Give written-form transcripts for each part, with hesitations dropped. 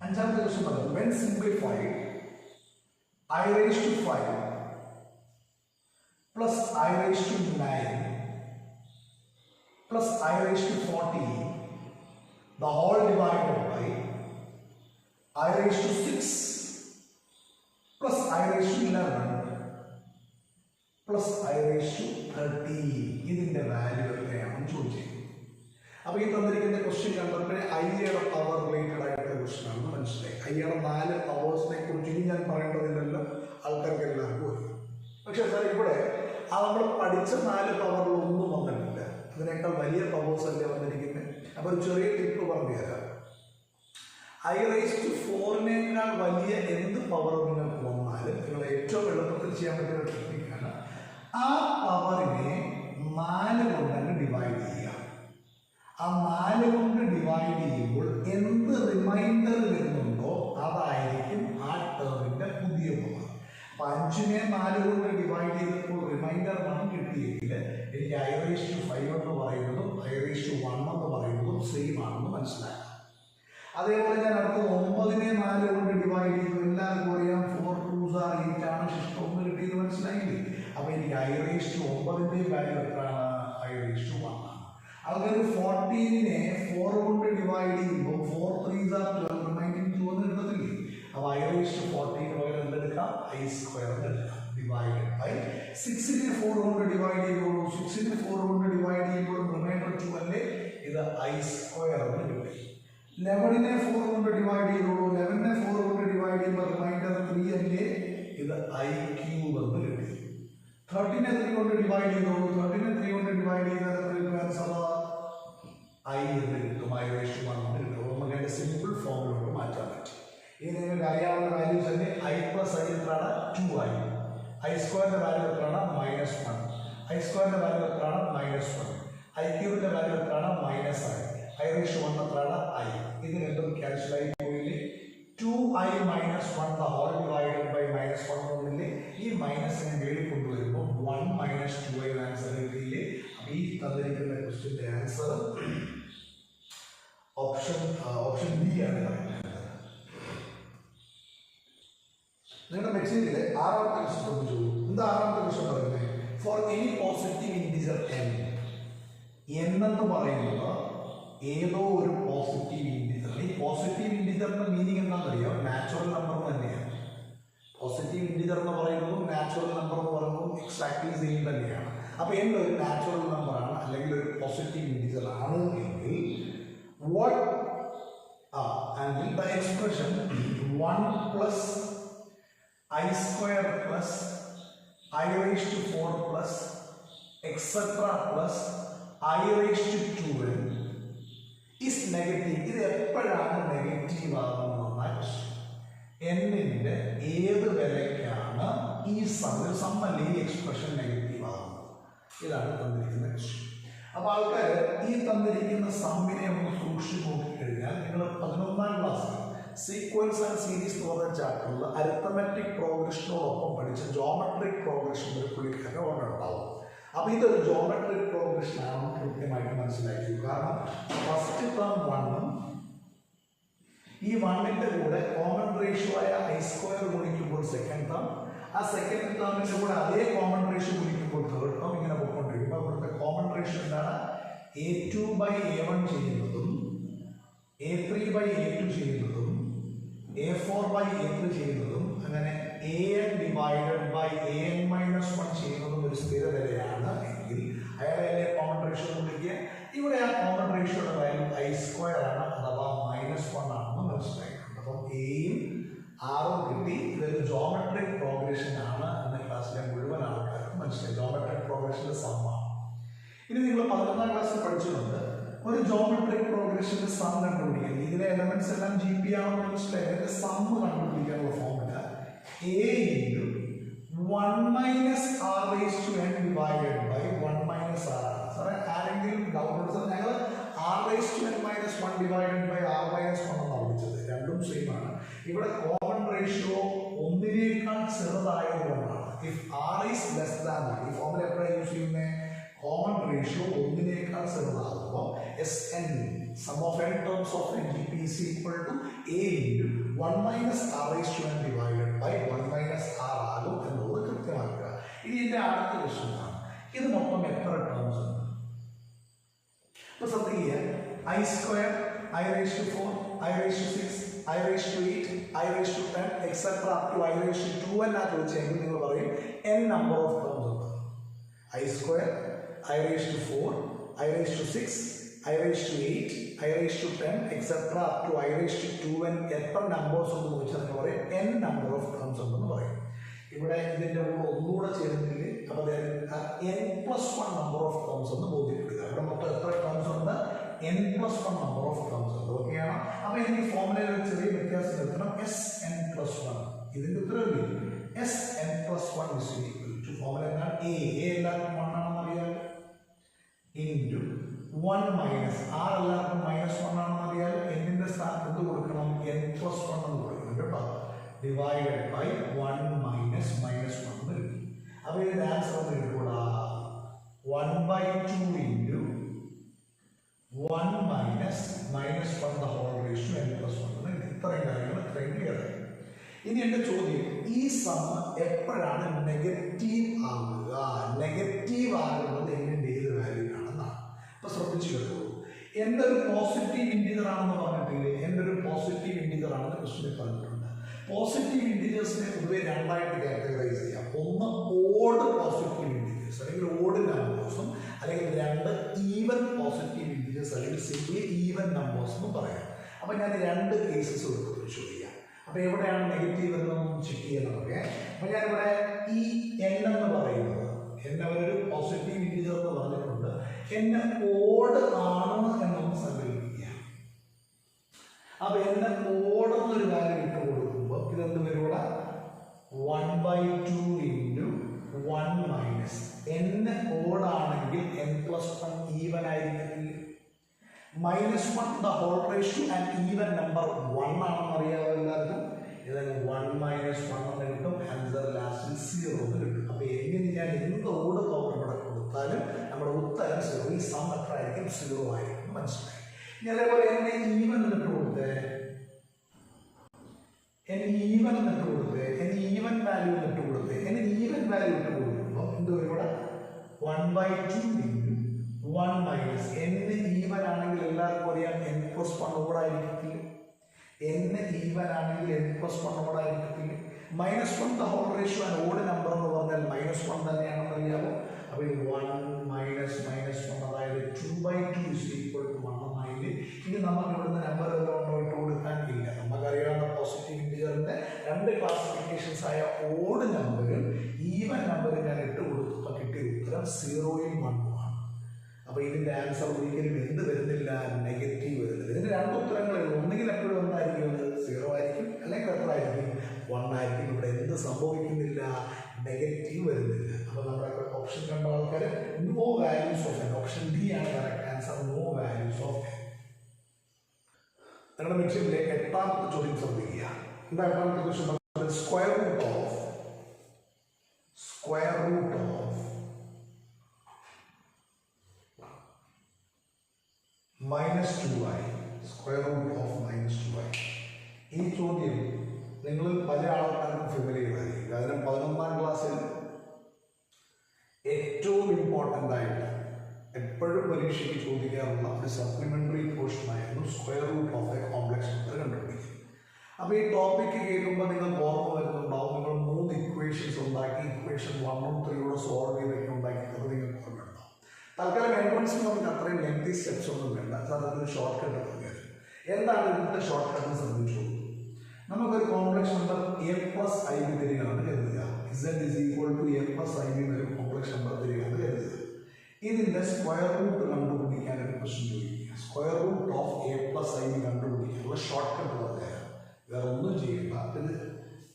അഞ്ചാമത്തെ ക്വസ്റ്റ്യൻ പറയുന്നത് when simplified I raised to 5 plus I raised to 9 plus I raised to 14 the whole divided by I raised to 6 plus I raised to 11 plus I raised to 13 ഇതിന്റെ value എത്രയാണെന്ന് ചോദിച്ചത്. അപ്പോൾ ഈ തന്നിരിക്കുന്ന question കണ്ടപ്പോൾ ഐയുടെ power related ആയിട്ടുള്ള question ആണെന്ന് മനസ്സിലായി. ഐയുടെ 4 പവേഴ്സിനെ കുറിച്ച് ഇനി ഞാൻ പറയേണ്ടതില്ലല്ലോ, ആൾക്കാർക്ക് എല്ലാവർക്കും അറിയാം. പക്ഷേ സാർ ഇവിടെ നമ്മൾ പഠിച്ച 4 പവറിലൊന്നും വന്നിട്ടില്ല, അതിനേക്കാൾ വലിയ പവേഴ്സ് അല്ലേ വന്നിരിക്കുന്നത്. അപ്പോൾ ഒരു ചെറിയ ടിപ്പ് പറഞ്ഞു തരാം. I raised to 4-നേക്കാൾ വലിയ എന്ത് പവർ നിങ്ങൾക്ക് വന്നാലും നിങ്ങൾ ഏറ്റവും എളുപ്പത്തിൽ ചെയ്യാൻ പറ്റുന്ന ഒരു ടെക്നിക്കാണ് ആ പവറിനെ 4 കൊണ്ടങ്ങ് ഡിവൈഡ് ചെയ്യുക. ആ 4 കൊണ്ട് ഡിവൈഡ് ചെയ്യുമ്പോൾ എന്ത് റിമൈൻഡർ വരുന്നുണ്ടോ അതായിരിക്കും ആ ടേമിൻ്റെ പുതിയ പവർ. അപ്പം 5-നെ 4 കൊണ്ട് ഡിവൈഡ് ചെയ്തപ്പോൾ റിമൈൻഡർ 1 കിട്ടിയെങ്കിൽ എനിക്ക് I raised to 5 എന്ന് പറയുന്നതും I raised to 1 എന്ന് പറയുന്നതും സെയിം ആണെന്ന് മനസ്സിലാക്കാം. അതേപോലെ ഞാൻ അടുത്ത 9-നെ 4 കൊണ്ട് ഡിവൈഡ് ചെയ്തു. എല്ലാവർക്കും അറിയാം 4 2s are 8 ആണ്. ശിഷ്ടം 1 കിട്ടിയത് മനസ്സിലായില്ലേ? അപ്പോൾ എനിക്ക് I raised to 9-ന്റെ വാല്യൂ എത്രയാണ്? I raised to 1 ആണ്. അതുപോലെ 14-നെ 4 കൊണ്ട് ഡിവൈഡ് ചെയ്യുമ്പോൾ 4 3s are 12 റിമൈൻഡിങ് 2 എന്ന് കിട്ടത്തില്ലേ? അപ്പോൾ I raised to 14 പകരം എന്തെടുക്കാം? I square എടുക്കാം ഡിവൈഡഡ് ബൈ 6-നെ 4 കൊണ്ട് ഡിവൈഡ് ചെയ്യുമ്പോൾ 6-നെ 4 കൊണ്ട് ഡിവൈഡ് ചെയ്യുമ്പോൾ റിമൈൻഡർ 2 അല്ലേ? ഇത് I square എന്ന് കിട്ടി. 11-നെ 4 കൊണ്ട് ഡിവൈഡ് ചെയ്തോളൂ. 11-നെ 4 കൊണ്ട് ഡിവൈഡ് ചെയ്യുമ്പോൾ റിമൈൻഡർ 3 അല്ലേ? ഇത് I ക്യൂബ് എന്ന് കിട്ടി. 13-നെ 3 കൊണ്ട് ഡിവൈഡ് ചെയ്തോളൂ. 13-നെ 3 കൊണ്ട് ഡിവൈഡ് ചെയ്താൽ ആൻസർ I എന്ന് കിട്ടും. I raised to 1 എന്ന് കിട്ടും. നമുക്ക് അതിൻ്റെ സിമ്പിൾ ഫോമിലോട്ട് മാറ്റാൻ പറ്റും. ഇനി നിങ്ങൾക്ക് അറിയാവുന്ന വാല്യൂസ് തന്നെ I പ്ലസ് I എത്രയാണ്? 2i. I സ്ക്വയറിൻ്റെ വാല്യൂ എത്രയാണ്? -1. I സ്ക്വയറിൻ്റെ വാല്യൂ എത്രയാണ്? -1. I ക്യൂബിൻ്റെ വാല്യൂ എത്രയാണ്? -i. I raised to 1 എത്രയാണ്? I. ഇത് രണ്ടും ക്യാൻസൽ ആയി പോയില്ലേ? 2i - 1 the whole divided by -1 ഒന്നില്ലേ? ഈ മൈനസിനെ വേണ്ടി കൊണ്ടുവരുമ്പോൾ 1 - 2i ആൻസർ കിട്ടിയില്ലേ? അപ്പോൾ ഈ തന്നിരിക്കുന്ന ക്വസ്റ്റ്യൻ്റെ ആൻസർ ഓപ്ഷൻ ബി ആണ്. നിങ്ങളുടെ മെറ്റീരിയലിലെ 6ാമത്തെ ക്വസ്റ്റ്യൻ ചോദിച്ചു. എന്താ 6ാമത്തെ ക്വസ്റ്റ്യൻ പറയുന്നത്? For any positive integer n എന്ന് പറയുന്നത് ഏതോ ഒരു പോസിറ്റീവ് ഇൻറ്റിജർ. ഈ പോസിറ്റീവ് ഇൻറ്റിജറിന്റെ മീനിങ് എന്താണെന്നറിയാം? നാച്ചുറൽ നമ്പർ തന്നെയാണ്. പോസിറ്റീവ് ഇൻറ്റിജർ എന്ന് പറയുന്നതും നാച്ചുറൽ നമ്പർ എന്ന് പറയുന്നതും എക്സാക്ട്ലി സെയിം തന്നെയാണ്. അപ്പോൾ n ഒരു നാച്ചുറൽ നമ്പറാണ് അല്ലെങ്കിൽ ഒരു പോസിറ്റീവ് ഇൻറ്റിജർ ആണ് എങ്കിൽ and the expression 1 plus I square plus I raised to 4 plus etc plus I raised to 2n is negative. ഇത് എപ്പോഴാണ് നെഗറ്റീവ് ആകുന്നതെന്നാണ് ക്വസ്റ്റ്യൻ. എന്നിൻ്റെ ഏത് വിലയ്ക്കാണ് ഈ സമ്മല്ലേ ഈ എക്സ്പ്രഷൻ നെഗറ്റീവ് ആകുന്നത്? ഇതാണ് തന്നിരിക്കുന്ന ക്വസ്റ്റ്യൻ. അപ്പോൾ ആൾക്കാർ ഈ തന്നിരിക്കുന്ന സമ്മിനെ ഒന്ന് സൂക്ഷിച്ച് നോക്കിക്കഴിഞ്ഞാൽ നിങ്ങൾ 11ാം ക്ലാസ്സിൽ സീക്വൻസ് ആൻഡ് സീരീസ് എന്ന് പറഞ്ഞ ചാപ്റ്ററിൽ അരിത്തമെറ്റിക് പ്രോഗ്രഷനോടൊപ്പം പഠിച്ച ജോമെട്രിക് പ്രോഗ്രഷൻ ഒരു പുള്ളിക്കാരൻ ഓർമ്മയുണ്ടാവും. അപ്പോൾ ഇതൊരു ജോമെട്രിക് പ്രോഗ്രഷൻ ആണെന്ന് കൃത്യമായിട്ട് മനസ്സിലാക്കി. കാരണം ഫസ്റ്റ് ടേം 1 ഈ 1ന്റെ കൂടെ കോമൺ റേഷ്യോ ആയ I സ്ക്വയർ ഗുണിക്കുമ്പോൾ സെക്കൻഡ് ടേം, ആ സെക്കൻഡ് ടേമിൻ്റെ കൂടെ അതേ കോമൺ റേഷ്യോ ഗുണിക്കുമ്പോൾ തേർഡ് ടേം, ഇങ്ങനെ പോയിക്കൊണ്ടിരിക്കും. അപ്പോൾ ഇവിടുത്തെ കോമൺ റേഷ്യോ എന്താണ്? A2/A1 ചെയ്യുന്നതും A3/A2 ചെയ്യുന്നതും A4/A3 ചെയ്യുന്നതും അങ്ങനെ an ഡിവൈഡഡ് ബൈ an - 1 ചെയ്യുന്നതും ഒരു സ്ഥിരവിലയാണ് എങ്കിൽ അയാളെ കോമൺ റേഷ്യോ വിളിക്കുക. ഇവിടെ ആ കോമൺ റേഷ്യോയുടെ വാല്യൂ I സ്ക്വയർ ആണ്, അഥവാ -1 ആണെന്ന് മനസ്സിലായിട്ടുണ്ട്. അപ്പം എയും ആറും കിട്ടി. ഇതൊരു ജോമെട്രിക് പ്രോഗ്രഷൻ ആണ് എന്ന ക്ലാസ്സിലെ മുഴുവൻ ആൾക്കാർക്കും മനസ്സിലായി. ജോമെട്രിക് പ്രോഗ്രഷൻ്റെ സമ്മാണ്. ഇനി നിങ്ങൾ 11ാം ക്ലാസ്സിൽ പഠിച്ചിട്ടുണ്ട് ഒരു ജോമെട്രിക് പ്രോഗ്രഷന്റെ സം കണ്ടുപിടിക്കാൻ. ഇതിലെ എലമെന്റ്സ് എല്ലാം GP ആണെന്ന് മനസ്സിലായി. അതിന്റെ സം കണ്ടുപിടിക്കാനുള്ള formula A × 1 - r raised to n divided by 1 - r. സാറേ ആരെങ്കിലും ഡൗട്ട് എടുത്താൽ ഞങ്ങൾ r raised to n - 1 divided by r - 1 എന്നാണ് വിളിച്ചത്. രണ്ടും സെയിം ആണ്. ഇവിടെ കോമൺ റേഷ്യോ 1-നേക്കാൾ ചെറുതായതുകൊണ്ടാണ്. If r is less than 1, ഈ ഫോർമുല എപ്പോഴാണ് യൂസ് ചെയ്യുന്നത്? കോമൺ റേഷ്യോ 1-നേക്കാൾ ചെറുതാകുമ്പോൾ Sn sum of n terms of n GP is equal to A × 1 minus R raise to N divided by 1 minus R ആകും എന്നുള്ളത് കൃത്യമാക്കുക. ഇനി എൻ്റെ അടുത്ത ക്വസ്റ്റ്യൻ ആണ്, ഇത് മൊത്തം എത്ര ടേംസ് ഉണ്ട്? ഇപ്പൊ ശ്രദ്ധിക്കുക, I square, I raise to 4, I raise to 6, I raise to 8, I raise to 10 etcetera up to I raise to 2n ആ ചോദിച്ചെങ്കിൽ നിങ്ങൾ പറയും n നമ്പർ ഓഫ് ടേംസ് ഉണ്ട്. I square, I raise to 4, I raise to 6, I raise to 8, I raise to 10 etcetera up to I raise to 2n എത്ര numbers ഉണ്ടെന്ന് ചോദിച്ചാൽ നിങ്ങൾ പറയും n നമ്പർ ഓഫ് ടേംസ് ഉണ്ടെന്ന് പറയും. ഇവിടെ ഇതിന്റെ കൂടെ ഒന്നുകൂടെ ചേരുന്നില്ല, അപ്പോൾ n+1 നമ്പർ ഓഫ് ടേംസ് എന്ന് ബോധ്യപ്പെടുക. ഇവിടെ മൊത്തം എത്ര ടേംസ് ഉണ്ട്? n+1 നമ്പർ ഓഫ് ടേംസ് ഉണ്ട്. ഓക്കെയാണ്. അപ്പോൾ ഇതിന് ഫോർമുലയിൽ ഒരു ചെറിയ വ്യത്യാസം വരുത്തണം. Sn+1 ഇതിന്റെ ഉത്തരവില്ലേ? Sn+1 is equal to formula എന്താണ്? a എല്ലാവർക്കും 1 ആണെന്ന് അറിയാം, ഇൻറ്റു 1 മൈനസ് r എല്ലാവർക്കും -1 ആണെന്ന് അറിയാം. എന്നിന്റെ സ്ഥാനത്ത് എന്ത് കൊടുക്കണം? n+1 എന്ന് കൊടുക്കണം കേട്ടോ, ഡിവൈഡഡ് ബൈ 1 മൈനസ് -1 എന്ന് കിട്ടും. അപ്പോൾ ഇതിന്റെ ആൻസർ ഒന്ന് കിട്ടൂടാ, 1/2 into 1 minus -1 the whole raise to n+1 എന്ന്. ഇത്രയും കാര്യങ്ങൾ ഇത്രയും ക്ലിയർ ആയി. ഇനി എൻ്റെ ചോദ്യം, ഈ സം എപ്പോഴാണ് നെഗറ്റീവ് ആവുക? നെഗറ്റീവ് ആകുന്നത് എന്നിൻ്റെ ഏത് വാല്യൂവിലാണെന്നാണ്. അപ്പൊ ശ്രദ്ധിച്ചു കേട്ടോ, എൻ്റെ ഒരു പോസിറ്റീവ് ഇൻറ്റീജർ ആണെന്ന് പറഞ്ഞിട്ടില്ലേ? എൻ്റെ ഒരു പോസിറ്റീവ് ഇൻറ്റീജർ ആണെന്ന് ക്വസ്റ്റ്യനിൽ പറഞ്ഞിട്ടുണ്ട്. പോസിറ്റീവ് ഇൻറ്റീജേഴ്സിനെ പൊതുവെ രണ്ടായിട്ട് കാറ്റഗറൈസ് ചെയ്യാം. ഒന്ന് ഓഡ് പോസിറ്റീവ് ഇൻറ്റീജേഴ്സ് അല്ലെങ്കിൽ ഓഡ് നമ്പേഴ്സും, അല്ലെങ്കിൽ രണ്ട് ഈവൻ പോസിറ്റീവ് ഇൻറ്റീജേഴ്സ് അല്ലെങ്കിൽ സിംപ്ലി ഈവൻ നമ്പേഴ്സ് എന്ന് പറയാം. അപ്പം ഞാൻ രണ്ട് കേസസ് എടുത്ത് ചോദിക്കാം. അപ്പോൾ എവിടെയാണ് നെഗറ്റീവ് എന്നൊന്നും ചെക്ക് ചെയ്യാൻ നമുക്ക്. അപ്പോൾ ഞാനിവിടെ ഈ n എന്ന് പറയുന്നത്, എന്നെ അവരൊരു പോസിറ്റീവ് ഇൻറ്റീജർ എന്ന് പറഞ്ഞിട്ടുണ്ട്, എന്നെ ഓഡ് ആണ് എന്നൊന്ന് സങ്കല്പിക്കുക. അപ്പോൾ എന്നെ ഓഡ് എന്നൊരു വാല്യൂ ഇട്ട് കൊടുക്കുമ്പോൾ ഇതെന്ത് വരും? ഇവിടെ 1/2 ഇൻറ്റു 1 മൈനസ് n ഓഡ് ആണെങ്കിൽ n+1 ഈവൻ ആയിരിക്കത്തില്ല. -1 the whole raise to an even number 1 ആണെന്ന് അറിയാമോ എല്ലാവർക്കും. ഇതായത് 1 മൈനസ് 1 എന്ന് കിട്ടും, ആൻസർ ലാസ്റ്റിൽ 0 എന്ന് കിട്ടും. അപ്പോൾ എങ്ങനെ ഞാൻ എന്ത് ഓട് പവർ ഇവിടെ കൊടുത്താലും നമ്മുടെ ഉത്തരം 0. ഈ സം എത്ര ആയിരിക്കും? 0 ആയിരിക്കും. മനസ്സിലായി? ഇനി അതേപോലെ എന്നെ ഈവൻ എന്നിട്ട് കൊടുത്തേ, ഈവൻ എന്നിട്ട് കൊടുത്തേ, ഈവൻ വാല്യൂ എന്നിട്ട് കൊടുത്തേ. ഈവൻ വാല്യൂ ഇട്ട് കൊടുക്കുമ്പോൾ എന്ത് വരും? ഇവിടെ 1/2 ഇൻറ്റു 1 മൈനസ് n ഈവൻ ആണെങ്കിൽ എല്ലാവർക്കും അറിയാം n+1 ഓടായിരിക്കത്തില്ല. n ഈവൻ ആണെങ്കിൽ n+1 ഓടായിരിക്കത്തില്ല. -1 the whole raise to an odd number എന്ന് പറഞ്ഞാൽ -1 തന്നെയാണെന്ന് അറിയാമോ. അപ്പോൾ 1 മൈനസ് -1 അതായത് 2/2 is equal to 1 എന്നായില്ലേ. ഇനി നമുക്ക് ഇവിടുന്ന് നമ്പർ എല്ലാം ഉണ്ടോ ഇട്ട് കൊടുക്കാൻ ഇല്ല. നമുക്കറിയാവുന്ന പോസിറ്റീവ് ഇൻറ്റീജറിന്റെ രണ്ട് ക്ലാസിഫിക്കേഷൻസ് ആയ ഓഡ് നമ്പറും ഈവൻ നമ്പറും ഞാൻ ഇട്ട് കൊടുത്തപ്പോൾ കിട്ടിയ ഉത്തരം 0യും 1ഉം ആണ്. അപ്പോൾ ഇതിന്റെ ആൻസർ ഒരിക്കലും എന്ത് വരുന്നില്ല? നെഗറ്റീവ് വരുന്നില്ല. ഇതിന് രണ്ട് ഉത്തരങ്ങളുള്ളൂ. ഒന്നുകിൽ എപ്പോഴും എന്തായിരിക്കും? അത് 0 ആയിരിക്കും, അല്ലെങ്കിൽ എത്ര ആയിരിക്കും? 1 ആയിരിക്കും. ഇവിടെ എന്ത് സംഭവിക്കുന്നില്ല? നെഗറ്റീവ് വരുന്നില്ല. അപ്പോൾ നമ്മുടെ ഓപ്ഷൻ കണ്ട ആൾക്കാർ no values of n. Option D ആണ് correct answer, no values of n. നിങ്ങളുടെ മിക്സിലെ എട്ടാമത്തെ ചോദ്യം ശ്രദ്ധിക്കുക. എന്താ എട്ടാമത്തെ question? Square root of -2i. Square root of -2i. ഈ ചോദ്യം നിങ്ങൾ പല ആൾക്കാർക്കും ഫെമിലിയർ ആയിരിക്കും. അതിന് 11ാം ക്ലാസ്സിൽ ഏറ്റവും ഇമ്പോർട്ടൻ്റ് ആയിട്ട് എപ്പോഴും പരീക്ഷയ്ക്ക് ചോദിക്കാറുള്ള ഒരു സപ്ലിമെൻ്ററി പോർഷനായിരുന്നു square root of a complex number കണ്ടുപിടിക്കുക. അപ്പോൾ ഈ ടോപ്പിക്ക് കേൾക്കുമ്പോൾ നിങ്ങൾക്ക് ഓർമ്മ വരുന്നുണ്ടാവും, നിങ്ങൾ 3 ഇക്വേഷൻസ് ഉണ്ടാക്കി, ഇക്വേഷൻ 1ഉം 3യോടെ സോൾവ് ചെയ്തൊക്കെ ഉണ്ടാക്കിയത് നിങ്ങൾക്ക് ഓർമ്മയുണ്ടാവും. തൽക്കാലം എൻട്രൻസിൽ നമുക്ക് അത്രയും ലെങ്തി സ്റ്റെപ്സ് ഒന്നും വേണ്ട. സാർ അതൊരു ഷോർട്ട് കട്ട് പറഞ്ഞത്. എന്താണ് ഇതിൻ്റെ ഷോർട്ട് കട്ട് ശ്രദ്ധിച്ചു? നമുക്കൊരു കോംപ്ലക്സ് നമ്പർ a+ib തരികയാണ് കരുതുക. z is equal to a+ib എന്നൊരു കോംപ്ലക്സ് നമ്പർ തരികയാണ് കരുതുക. ഇതിൻ്റെ സ്ക്വയർ റൂട്ട് കണ്ടുപിടിക്കാൻ ഒരു ക്വസ്റ്റ്യൻ ചോദിക്കുക. സ്ക്വയർ റൂട്ട് ഓഫ് a+ib കണ്ടുപിടിക്കാനുള്ള ഷോർട്ട് കട്ട് പറഞ്ഞാൽ വേറെ ഒന്നും ചെയ്യില്ല. ഇത്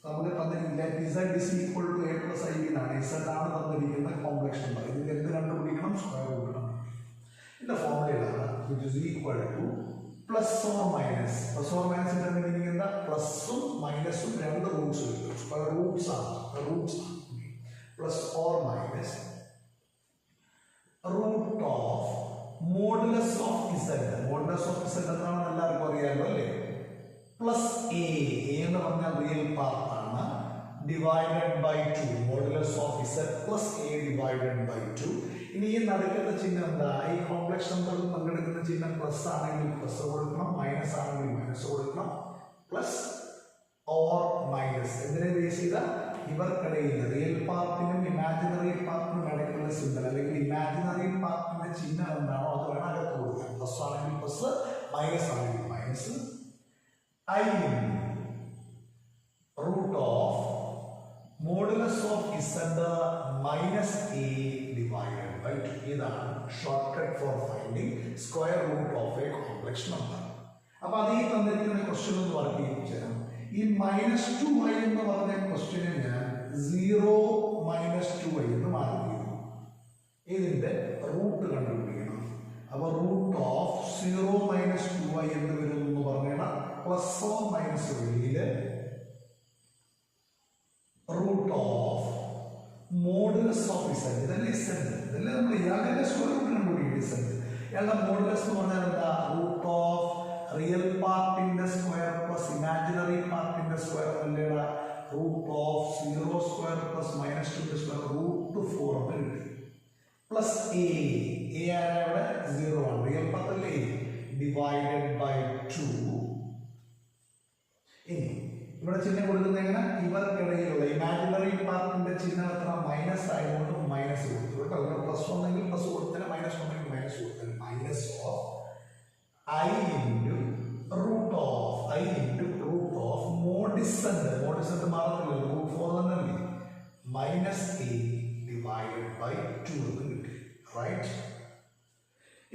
നമുക്ക് തന്നിരിക്കില്ല z is equal to a+ib എന്നാണ്. z ആണ് തന്നിരിക്കുന്ന കോംപ്ലക്സ് നമ്പർ. ഇതിൻ്റെ എന്ത് കണ്ടുപിടിക്കണം? സ്ക്വയർ റൂട്ട് കണ്ടുപിടിക്കണം. ഇതിൻ്റെ ഫോർമുലയാണ് which is equal to plus or minus. Plus or മൈനസിന്റെ മീനിങ് എന്താ? പ്ലസും മൈനസും രണ്ട് റൂട്ട്സ് കിട്ടും. സ്ക്വയർ റൂട്ട്സ് ആണ്. Plus or minus root of modulus of z. Modulus of z എന്താണെന്ന് എല്ലാവർക്കും അറിയാമല്ലോ അല്ലേ? പ്ലസ് എ എന്ന് പറഞ്ഞാൽ റിയൽ പാർട്ടാണ്, divided by 2 modulus of z plus A divided by 2. ഇനി ഈ നടുക്കത്തെ ചിഹ്നം എന്താ? ഈ കോംപ്ലക്സ് നമ്പറിൽ പങ്കെടുക്കുന്ന ചിഹ്നം പ്ലസ് ആണെങ്കിൽ പ്ലസ് കൊടുക്കണം, മൈനസ് ആണെങ്കിൽ മൈനസ് കൊടുക്കണം. പ്ലസ് ഓർ മൈനസ് എന്തിനെ ബേസ് ചെയ്ത? ഇവർക്കിടയിൽ റിയൽ പാർട്ടിനും ഇമാജിനറി പാർട്ടിനും ഇടയ്ക്കുള്ള സിമ്പൽ അല്ലെങ്കിൽ ഇമാജിനറി പാർട്ടിന്റെ ചിഹ്നം എന്താണോ അത് വേണം അകത്ത് കൊടുക്കാൻ. പ്ലസ് ആണെങ്കിൽ പ്ലസ്, മൈനസ് ആണെങ്കിൽ minus. I root of modulus of z minus a divided by 2. ഇതാണ് shortcut for finding square root of a complex number. അപ്പൊ അത് ഈ തന്നിരിക്കുന്ന ക്വസ്റ്റ്യൻ ഒന്ന് വർക്ക് ചെയ്യിപ്പിച്ചാൽ ഈ -2y എന്ന് പറഞ്ഞ ക്വസ്റ്റ്യനെ ഞാൻ 0 - 2y എന്ന് മാർക്ക് ചെയ്തു. ഇതിന്റെ റൂട്ട് കണ്ടുപിടിക്കണം. അപ്പൊ റൂട്ട് ഓഫ് 0 - 2y എന്ന് വരും എന്ന് പറഞ്ഞാൽ പ്ലസ് ഓർ മൈനസ് വെളിയിൽ root of modulus of z. ഇതല്ലേ z, ഇതല്ലേ നമ്മൾ ഇയാളുടെ സ്ക്വയർ റൂട്ട് കണ്ടുപിടിക്കും. z ഇയാളുടെ മോഡുലസ് എന്ന് പറഞ്ഞാൽ എന്താ? റൂട്ട് ഓഫ് റിയൽ പാർട്ടിന്റെ സ്ക്വയർ പ്ലസ് ഇമാജിനറി പാർട്ടിന്റെ സ്ക്വയർ അല്ലേടാ. Root of 0 square plus -2 square root 4 എന്ന് കിട്ടി. പ്ലസ് എ ആരുടെ 0 ആണ്, റിയൽ പാർട്ട് അല്ലേ, ഡിവൈഡഡ് ബൈ 2. ഇനി ഇവിടെ ചിഹ്നം കൊടുക്കുന്നത് എങ്ങനെ? ഇവർക്കിടയിലുള്ള ഇമാജിനറി പാർട്ടിന്റെ ചിഹ്നം എത്ര? മൈനസ് ആയതുകൊണ്ട് മൈനസ് കൊടുത്തു കേട്ടോ. ഇവിടെ പ്ലസ് ഒന്നെങ്കിൽ പ്ലസ് കൊടുത്തതിന്, മൈനസ് ഒന്നെങ്കിൽ മൈനസ് കൊടുത്തതിന്. Minus of i into root of മോഡിസെന്റ് മാറത്തില്ല, റൂട്ട് 4 തന്നെയല്ലേ, മൈനസ് എ ഡിവൈഡഡ് ബൈ 2 എന്ന് കിട്ടി. റൈറ്റ്.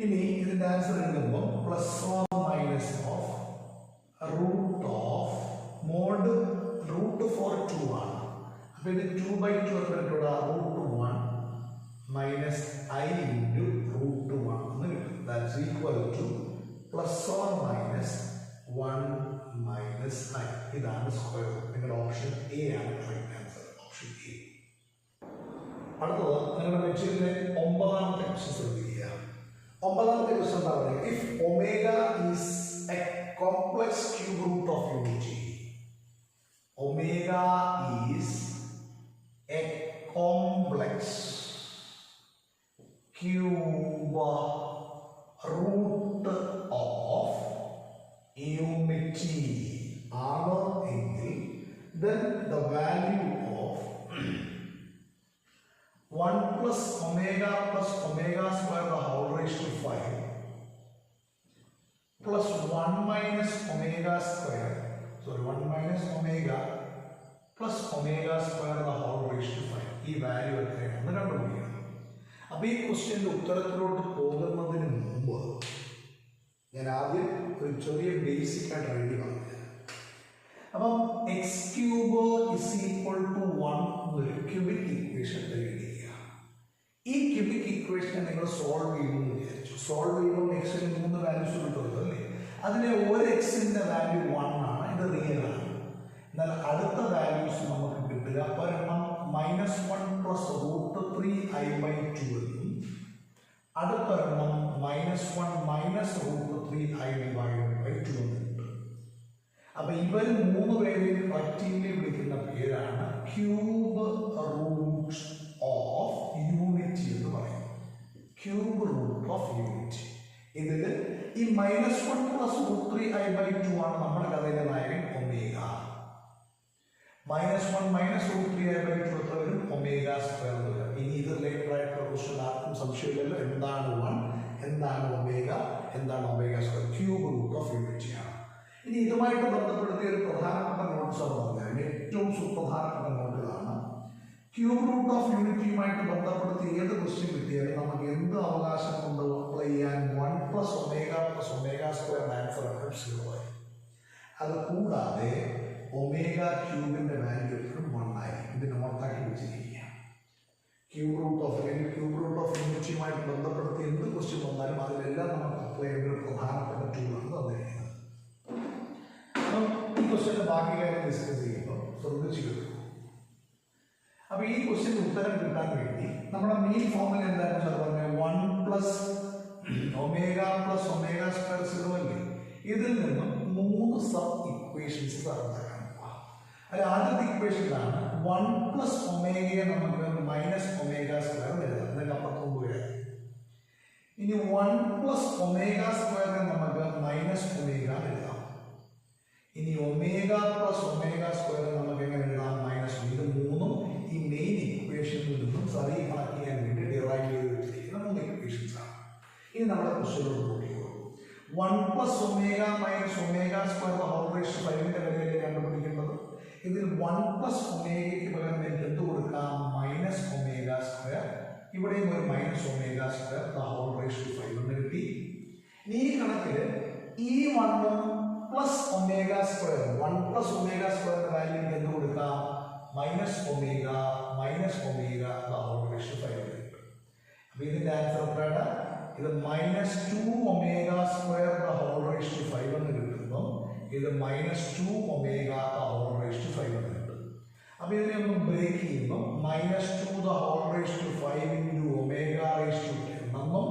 ഇനി ഇതിന്റെ ആൻസർ എഴുതുമ്പോൾ plus or minus of root of mod root 4 2 ആണ്. അപ്പൊ ഇത് 2/2 എത്ര കിട്ടുക? Root 1 minus I into root 1 എന്ന് കിട്ടും. That's equal to plus or minus 1 minus I. ഇതാണ് സ്ക്വയർ റൂട്ട്. നിങ്ങളുടെ ഓപ്ഷൻ എ ആണ് കറക്റ്റ് ആൻസർ, ഓപ്ഷൻ എ. അടുത്തത് നിങ്ങളുടെ മെറ്റീരിയലിലെ 9ാമത്തെ ക്വസ്റ്റ്യൻ ശ്രദ്ധിക്കുക. 9ാമത്തെ ക്വസ്റ്റ്യൻ എന്താ പറയുക? If omega is A complex cube root of unity. Omega is a complex cube root of unity. Then the value of 1 plus omega square the whole raised to 5 plus 1 minus omega square, sorry 1 minus omega plus omega square the whole raised to 5. ഈ value എത്രയാണെന്ന് കണ്ടുപിടിക്കണം. അപ്പോൾ ഈ ക്വസ്റ്റ്യൻ്റെ ഉത്തരത്തിലോട്ട് പോകുന്നതിന് മുമ്പ് ഞാൻ ആദ്യം ഒരു ചെറിയ ബേസിക് ആയിട്ട് ഐഡിയ പറഞ്ഞു. അപ്പം X cube is equal to 1 എന്നൊരു ക്യൂബിക് ഇക്വേഷൻ എഴുതിയിരിക്കുക. ഈ ക്യൂബിക് ഇക്വേഷനെ നിങ്ങൾ സോൾവ് ചെയ്യുമെന്ന് വിചാരിച്ചു. സോൾവ് ചെയ്യുമ്പോൾ എക്സിന് 3 വാല്യൂസ് കിട്ടുമല്ലോ അല്ലേ. അതിലെ ഒരു എക്സിന്റെ വാല്യൂ 1 ആണ്, ഇത് റിയൽ ആണ്. എന്നാൽ അടുത്ത വാല്യൂസ് നമുക്ക് കിട്ടുക ഒരെണ്ണം -1 പ്ലസ് റൂട്ട് 3i/2 എന്നും അടുത്തൊരെണ്ണം -1 മൈനസ് റൂട്ട് 3i/2 എന്നും കിട്ടും. അപ്പൊ ഇവർ 3 പേരെയും പറ്റിയിലെ വിളിക്കുന്ന പേരാണ് ക്യൂബ് റൂട്ട് ഓഫ് യൂണിറ്റി എന്ന് പറയും. Cube root of unity. ഇതിൽ ഈ -1 പ്ലസ് റൂട്ട് 3i/2 ആണ് നമ്മുടെ കഥയിലെ നായകൻ ഒമേഗ. -1 മൈനസ് റൂട്ട് 3i/2 എത്ര വരും? ഒമേഗ സ്ക്വയർ വരും. ഇനി ഇത് റിലേറ്റഡ് ആയിട്ടുള്ള ക്വസ്റ്റ്യൻ ആർക്കും സംശയമില്ലല്ലോ. എന്താണ് 1, എന്താണ് ഒമേഗ, എന്താണ് omega square? Cube root of unity ആണ്. ഇനി ഇതുമായിട്ട് ബന്ധപ്പെടുത്തിയ ഒരു പ്രധാനപ്പെട്ട നോട്ട്സ് എന്ന് പറഞ്ഞാൽ ഏറ്റവും സുപ്രധാനപ്പെട്ട നോട്ടുകളാണ്. ക്യൂബ് റൂട്ട് ഓഫ് യൂണിറ്റിയുമായിട്ട് ബന്ധപ്പെടുത്തി ഏത് ക്വസ്റ്റ്യൻ കിട്ടിയാലും നമുക്ക് എന്ത് അവകാശം കൊണ്ട് അപ്ലൈ ചെയ്യാൻ 1 പ്ലസ് ഒമേഗ സ്ക്വയർ ആൻസർ ആണ് 0 ആയി. അത് കൂടാതെ ഒമേഗ ക്യൂബിന്റെ വാല്യൂ എപ്പോഴും 1 ആയി. ഇത് നോട്ടാക്കി വെച്ചിരിക്കുക. ക്യൂബ് റൂട്ട് ഓഫ് അല്ലെങ്കിൽ ക്യൂബ് റൂട്ട് ഓഫ് യൂണിറ്റിയുമായിട്ട് ബന്ധപ്പെടുത്തി എന്ത് ക്വസ്റ്റ്യൻ വന്നാലും അതിലെല്ലാം നമുക്ക് അപ്ലൈ ചെയ്യുന്ന ഒരു പ്രധാനപ്പെട്ട ടൂളാണ് തന്നിരിക്കുന്നത്. അപ്പം ഈ ക്വസ്റ്റ്യൻ്റെ ബാക്കി കാര്യം ഡിസ്കസ് ചെയ്യുമ്പോൾ ശ്രദ്ധിച്ചു കിട്ടും. അപ്പൊ ഈ ക്വസ്റ്റ്യൻ ഉത്തരം കിട്ടാൻ വേണ്ടി നമ്മുടെ മെയിൻ ഫോർമുല എന്താണെന്ന് പറഞ്ഞാൽ 1 പ്ലസ് ഒമേഗ സ്ക്വയർ 0 അല്ലേ. ഇതിൽ നിന്നും 3 സബ് ഇക്വേഷൻസ് തന്നിട്ടാണ്. അതിൽ ആദ്യത്തെ ഇക്വേഷനിലാണ് 1 പ്ലസ് ഒമേഗയെ നമുക്ക് മൈനസ് ഒമേഗ സ്ക്വയർ എഴുതാം. എന്നിട്ട് അപ്പുറത്ത് വരാം. ഇനി 1 പ്ലസ് ഒമേഗ സ്ക്വയറിനെ നമുക്ക് മൈനസ് ഒമേഗ എഴുതാം. ഇനി ഒമേഗ പ്ലസ് ഒമേഗ സ്ക്വയർ നമുക്ക് എങ്ങനെ എഴുതാം? മൈനസ്. ഇത് മൂന്നും ഈ മെയിൻ ഇക്വേഷനിൽ നിന്നും സറീഫാക്കി ചെയ്യാൻ വേണ്ടി ഡിറൈവ് ചെയ്ത് വെച്ചിരിക്കുന്ന 3 ഇക്വേഷൻസ് ആണ്. ഇനി നമ്മുടെ ക്വസ്റ്റ്യനോട് കൂട്ടിക്കോളൂ. 1 plus omega minus omega square whole raise to 5ന്റെ വിലയല്ലേ കണ്ടുപിടിക്കേണ്ടത്. ഇതിൽ 1 പ്ലസ് ഒമേഗയ്ക്ക് പകരം എനിക്ക് എന്ത് കൊടുക്കാം? Minus omega square. ഇവിടെയും ഒരു minus omega square whole raise to 5 എന്ന് കിട്ടി. ഇനി ഈ കണക്കിൽ ഈ 1 plus omega square 1 plus omega സ്ക്വയറിന്റെ വാല്യൂ എനിക്ക് എന്ത് കൊടുക്കാം? Minus omega whole raise to 5 കിട്ടും. അപ്പോൾ ഇതിന്റെ ആൻസർ എത്രയാണ്? ഇത് minus 2 omega square whole raise to 5 എന്ന് കിട്ടുമ്പോൾ ഇത് minus 2 omega whole raise to 5 എന്ന് കിട്ടും. അപ്പോൾ ഇതിനെ ഒന്ന് ബ്രേക്ക് ചെയ്യുമ്പോൾ minus 2 whole raise to 5 into omega raise to 10 എന്നും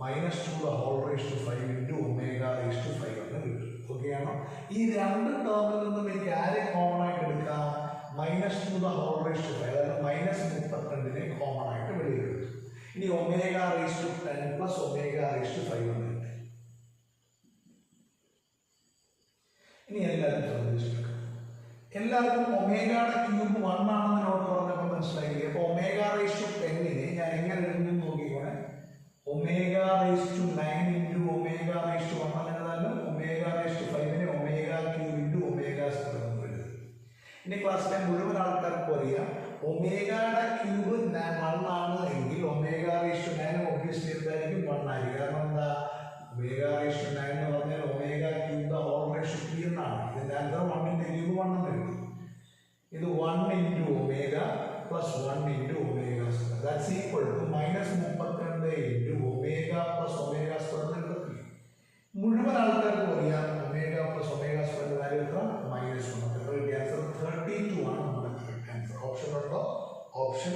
minus 2 whole raise to 5 into omega raise to 5 എന്ന് കിട്ടും. ഓക്കെയാണോ? ഈ രണ്ട് ടേമിൽ നിന്നും എനിക്ക് ആരെ കോമൺ ആയിട്ട് എടുക്കാം? മൈനസ് 2 ഹോൾ റേസ് ടു 5, അതായത് മൈനസ് 32നെ കോമൺ ആയിട്ട് വെളിയിൽ എടുത്തു. ഇനി omega raise to 10 plus omega raise to 5 എന്ന് കിട്ടും. ഇനി എല്ലാവരും ശ്രദ്ധിച്ചെടുക്കും. എല്ലാവർക്കും ഒമേഗയുടെ ക്യൂബ് 1 ആണെന്ന് നോട്ട് പറഞ്ഞപ്പോൾ മനസ്സിലായില്ലേ? അപ്പോൾ ഒമേഗ റേസ് ടു 10നെ ഞാൻ എങ്ങനെ എഴുതുന്നു നോക്കിക്കോണേ. Omega raise to 9 into omega raise to 1 എഴുതാനും ഒമേഗ റേസ് ടു 5നെ omega cube into omega square എന്ന് എഴുതും. ഇനി ക്ലാസ്സിലെ മുഴുവൻ ആൾക്കാർക്കും അറിയാം ഒമേഗയുടെ ക്യൂബ് 1 ആണ് എങ്കിൽ ഒമേഗ റേസ് ടു 9 ഒബ്വിയസ്ലി എന്തായിരിക്കും? 1 ആയിരിക്കും. കാരണം എന്താ? ഒമേഗ റേസ് ടു 9 എന്ന് പറഞ്ഞാൽ omega cube whole raise to 3 എന്നാണ്. ഇതിന്റെ ആൻസർ 1ന്റെ ക്യൂബ് 1 എന്ന് എഴുതും. ഇത് 1 into omega plus 1 into omega square that's equal to minus 32 into omega plus omega square എന്ന് എഴുതി. മുഴുവൻ ആൾക്കാർക്കും അറിയാം omega plus omega square value എത്ര? മൈനസ് 1. ആൻസർ 32 ആണ് നമ്മുടെ കറക്റ്റ് ആൻസർ. ഓപ്ഷൻ ഉണ്ടോ? ഓപ്ഷൻ